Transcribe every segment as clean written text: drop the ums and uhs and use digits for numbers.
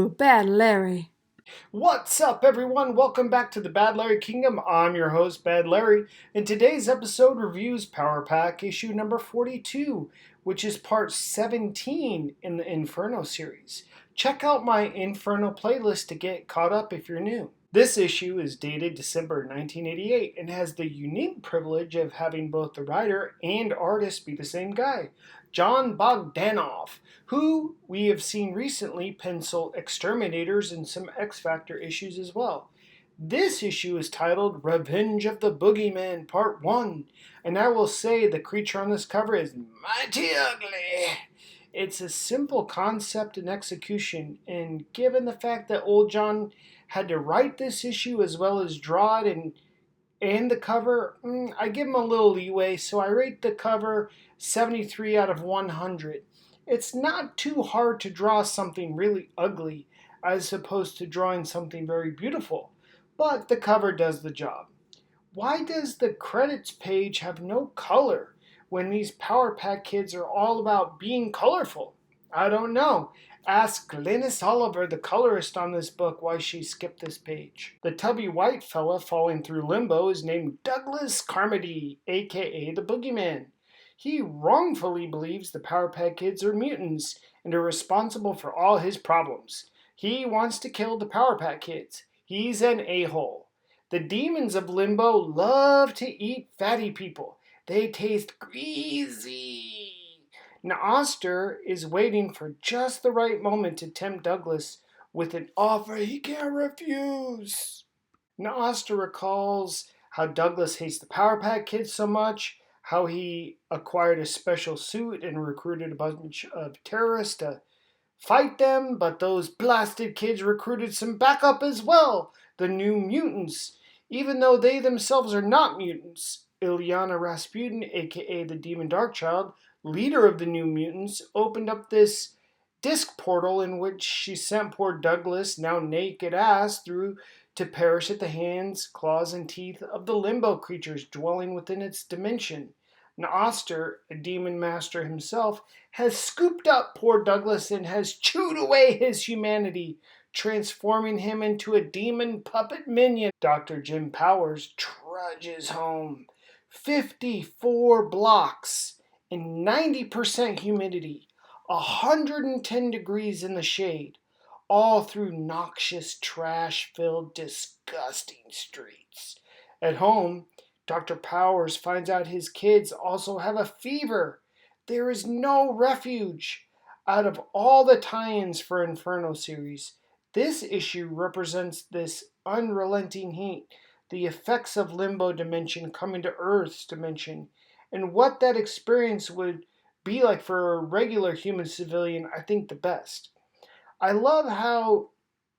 Bad Larry. What's up, everyone? Welcome back to the Bad Larry Kingdom. I'm your host, Bad Larry, and today's episode reviews Power Pack issue number 42, which is part 17 in the Inferno series. Check out my Inferno playlist to get caught up if you're new. This issue is dated December 1988 and has the unique privilege of having both the writer and artist be the same guy, John Bogdanov, who we have seen recently pencil Exterminators and some X Factor issues as well. This issue is titled Revenge of the Boogeyman Part 1, and I will say the creature on this cover is mighty ugly. It's a simple concept and execution, and given the fact that old John had to write this issue as well as draw it and the cover, I give him a little leeway, so I rate the cover 73 out of 100. It's not too hard to draw something really ugly as opposed to drawing something very beautiful, but the cover does the job. Why does the credits page have no color when these Power Pack kids are all about being colorful? I don't know. Ask Glynis Oliver, the colorist on this book, why she skipped this page. The tubby white fella falling through limbo is named Douglas Carmody, aka the Boogeyman. He wrongfully believes the Power Pack kids are mutants and are responsible for all his problems. He wants to kill the Power Pack kids. He's an a-hole. The demons of Limbo love to eat fatty people. They taste greasy. Noster is waiting for just the right moment to tempt Douglas with an offer he can't refuse. Noster recalls how Douglas hates the Power Pack kids so much, how he acquired a special suit and recruited a bunch of terrorists to fight them, but those blasted kids recruited some backup as well, the New Mutants, even though they themselves are not mutants. Ilyana Rasputin, aka the Demon Darkchild, leader of the New Mutants, opened up this disc portal in which she sent poor Douglas, now naked ass, through to perish at the hands, claws, and teeth of the limbo creatures dwelling within its dimension. Noster, a demon master himself, has scooped up poor Douglas and has chewed away his humanity, transforming him into a demon puppet minion. Dr. Jim Powers trudges home 54 blocks in 90% humidity, 110 degrees in the shade, all through noxious, trash-filled, disgusting streets. At home, Dr. Powers finds out his kids also have a fever. There is no refuge. Out of all the tie-ins for Inferno series, this issue represents this unrelenting heat, the effects of Limbo Dimension coming to Earth's dimension, and what that experience would be like for a regular human civilian, I think the best. I love how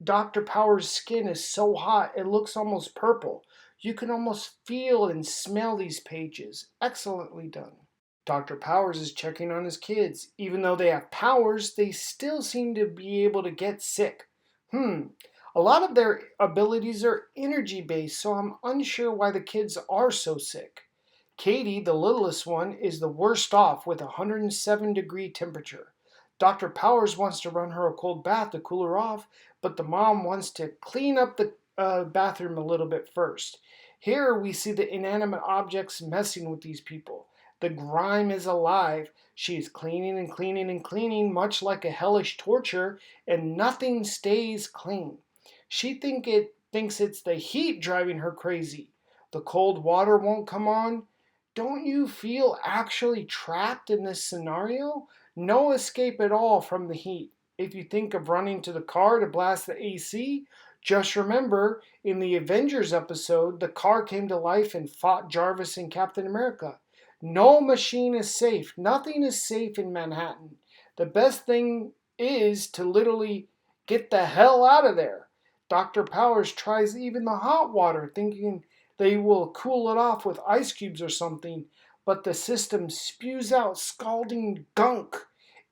Dr. Powers' skin is so hot it looks almost purple. You can almost feel and smell these pages. Excellently done. Dr. Powers is checking on his kids. Even though they have powers, they still seem to be able to get sick. A lot of their abilities are energy based, so I'm unsure why the kids are so sick. Katie, the littlest one, is the worst off with a 107-degree temperature. Dr. Powers wants to run her a cold bath to cool her off, but the mom wants to clean up the bathroom a little bit first. Here we see the inanimate objects messing with these people. The grime is alive. She is cleaning and cleaning and cleaning, much like a hellish torture, and nothing stays clean. She thinks it's the heat driving her crazy. The cold water won't come on. Don't you feel actually trapped in this scenario? No escape at all from the heat. If you think of running to the car to blast the AC, just remember, in the Avengers episode, the car came to life and fought Jarvis and Captain America. No machine is safe. Nothing is safe in Manhattan. The best thing is to literally get the hell out of there. Dr. Powers tries even the hot water, thinking they will cool it off with ice cubes or something, but the system spews out scalding gunk.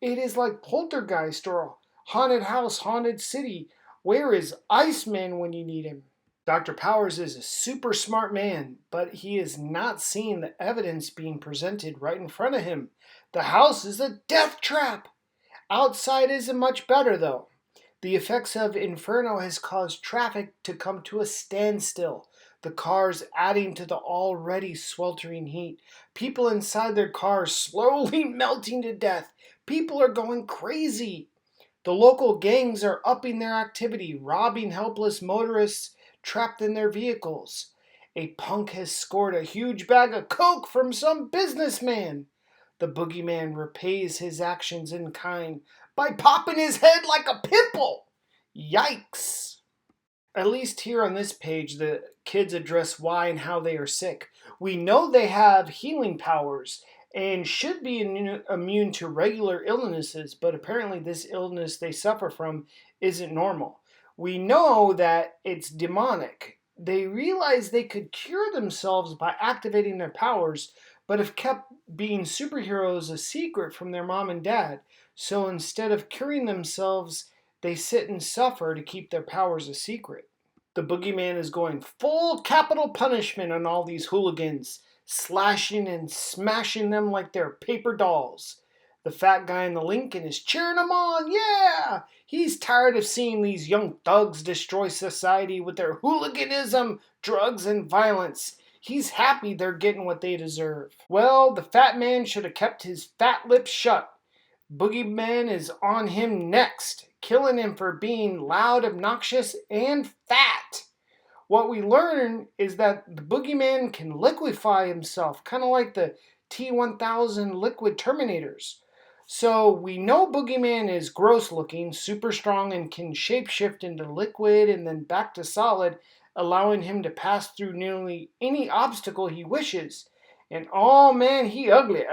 It is like Poltergeist or Haunted House, Haunted City. Where is Iceman when you need him? Dr. Powers is a super smart man, but he is not seeing the evidence being presented right in front of him. The house is a death trap. Outside isn't much better though. The effects of Inferno has caused traffic to come to a standstill. The cars adding to the already sweltering heat. People inside their cars slowly melting to death. People are going crazy. The local gangs are upping their activity, robbing helpless motorists trapped in their vehicles. A punk has scored a huge bag of coke from some businessman. The boogeyman repays his actions in kind by popping his head like a pimple. Yikes! At least here on this page, the kids address why and how they are sick. We know they have healing powers and should be immune to regular illnesses, but apparently this illness they suffer from isn't normal. We know that it's demonic. They realize they could cure themselves by activating their powers, but have kept being superheroes a secret from their mom and dad. So instead of curing themselves, they sit and suffer to keep their powers a secret. The boogeyman is going full capital punishment on all these hooligans, slashing and smashing them like they're paper dolls. The fat guy in the Lincoln is cheering them on, yeah! He's tired of seeing these young thugs destroy society with their hooliganism, drugs, and violence. He's happy they're getting what they deserve. Well, the fat man should have kept his fat lips shut. Boogeyman is on him next, killing him for being loud, obnoxious, and fat. What we learn is that the Boogeyman can liquefy himself, kind of like the T-1000 liquid Terminators. So we know Boogeyman is gross looking, super strong, and can shapeshift into liquid and then back to solid, allowing him to pass through nearly any obstacle he wishes. And oh man, he ugly.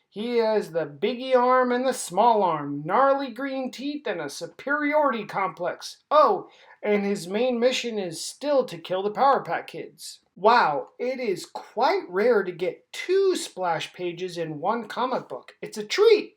He has the biggie arm and the small arm, gnarly green teeth, and a superiority complex. Oh, and his main mission is still to kill the Power Pack Kids. Wow, it is quite rare to get 2 splash pages in one comic book. It's a treat.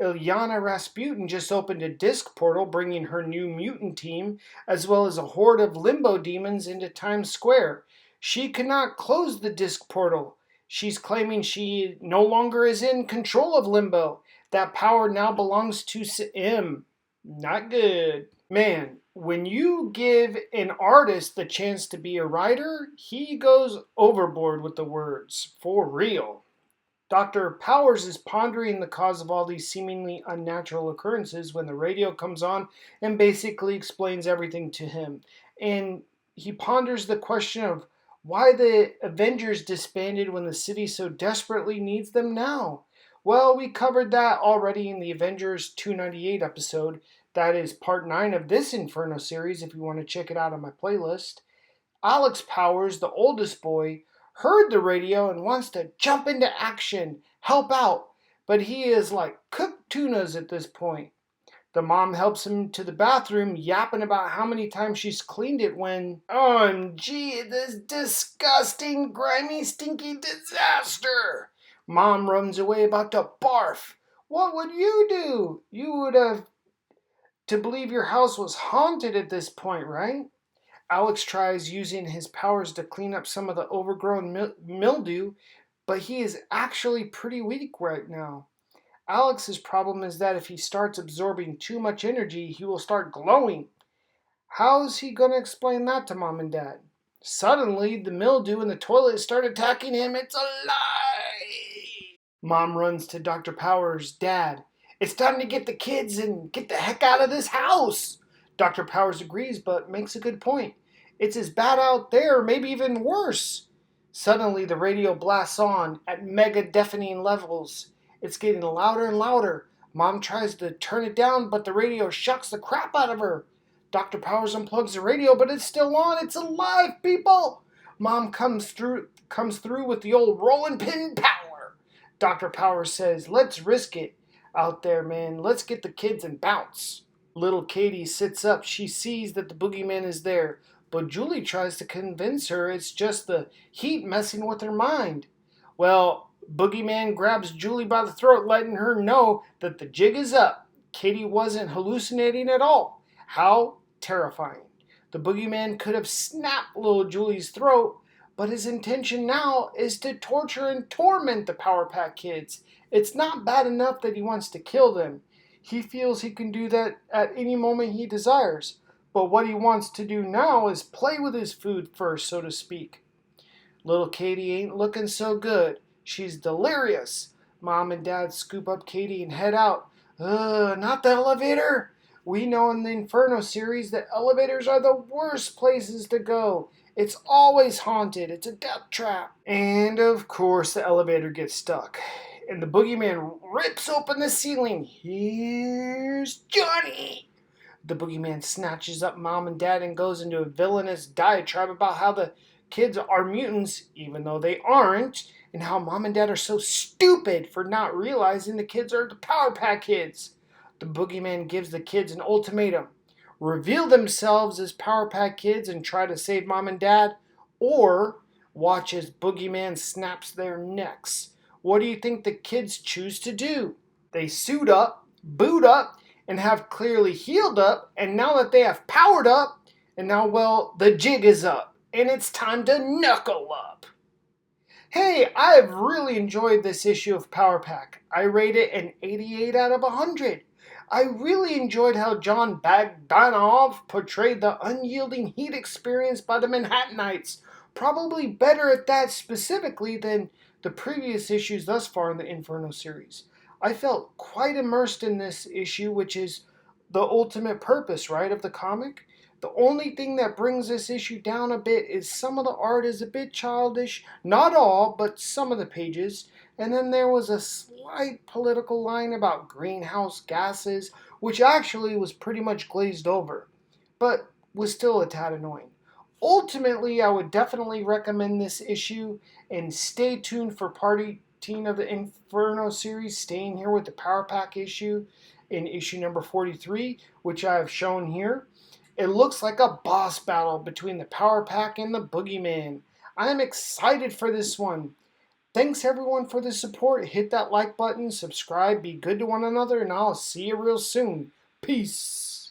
Ilyana Rasputin just opened a disc portal bringing her new mutant team, as well as a horde of limbo demons into Times Square. She cannot close the disc portal. She's claiming she no longer is in control of Limbo. That power now belongs to Sim. Not good. Man, when you give an artist the chance to be a writer, he goes overboard with the words. For real. Dr. Powers is pondering the cause of all these seemingly unnatural occurrences when the radio comes on and basically explains everything to him. And he ponders the question of why the Avengers disbanded when the city so desperately needs them now. Well, we covered that already in the Avengers 298 episode. That is part 9 of this Inferno series if you want to check it out on my playlist. Alex Powers, the oldest boy, heard the radio and wants to jump into action, help out, but he is like cooked tunas at this point. The mom helps him to the bathroom, yapping about how many times she's cleaned it when, OMG, this disgusting, grimy, stinky disaster. Mom runs away about to barf. What would you do? You would have to believe your house was haunted at this point, right? Alex tries using his powers to clean up some of the overgrown mildew, but he is actually pretty weak right now. Alex's problem is that if he starts absorbing too much energy, he will start glowing. How's he going to explain that to mom and dad? Suddenly, the mildew in the toilet started attacking him. It's a lie! Mom runs to Dr. Powers' dad. It's time to get the kids and get the heck out of this house. Dr. Powers agrees, but makes a good point. It's as bad out there, maybe even worse. Suddenly, the radio blasts on at mega deafening levels. It's getting louder and louder. Mom tries to turn it down, but the radio shocks the crap out of her. Dr. Powers unplugs the radio, but it's still on. It's alive, people! Mom comes through with the old rolling pin power. Dr. Powers says, let's risk it out there, man. Let's get the kids and bounce. Little Katie sits up. She sees that the boogeyman is there, but Julie tries to convince her it's just the heat messing with her mind. Well, Boogeyman grabs Julie by the throat, letting her know that the jig is up. Katie wasn't hallucinating at all. How terrifying. The Boogeyman could have snapped little Julie's throat, but his intention now is to torture and torment the Power Pack Kids. It's not bad enough that he wants to kill them. He feels he can do that at any moment he desires, but what he wants to do now is play with his food first, so to speak. Little Katie ain't looking so good. She's delirious. Mom and Dad scoop up Katie and head out. Not the elevator! We know in the Inferno series that elevators are the worst places to go. It's always haunted. It's a death trap. And of course, the elevator gets stuck. And the boogeyman rips open the ceiling. Here's Johnny! The boogeyman snatches up Mom and Dad and goes into a villainous diatribe about how the kids are mutants, even though they aren't, and how Mom and Dad are so stupid for not realizing the kids are the Power Pack kids. The boogeyman gives the kids an ultimatum: reveal themselves as Power Pack kids and try to save Mom and Dad, or watch as boogeyman snaps their necks. What do you think the kids choose to do? They suit up, boot up, and have clearly healed up, and now that they have powered up, and now, well, the jig is up, and it's time to knuckle up. Hey, I've really enjoyed this issue of Power Pack. I rate it an 88 out of 100. I really enjoyed how John Bogdanov portrayed the unyielding heat experienced by the Manhattanites. Probably better at that specifically than the previous issues thus far in the Inferno series. I felt quite immersed in this issue, which is the ultimate purpose, right, of the comic. The only thing that brings this issue down a bit is some of the art is a bit childish. Not all, but some of the pages. And then there was a slight political line about greenhouse gases, which actually was pretty much glazed over, but was still a tad annoying. Ultimately, I would definitely recommend this issue, and stay tuned for part 18 of the Inferno series, staying here with the Power Pack issue in issue number 43, which I have shown here. It looks like a boss battle between the Power Pack and the Boogeyman. I am excited for this one. Thanks everyone for the support. Hit that like button, subscribe, be good to one another, and I'll see you real soon. Peace.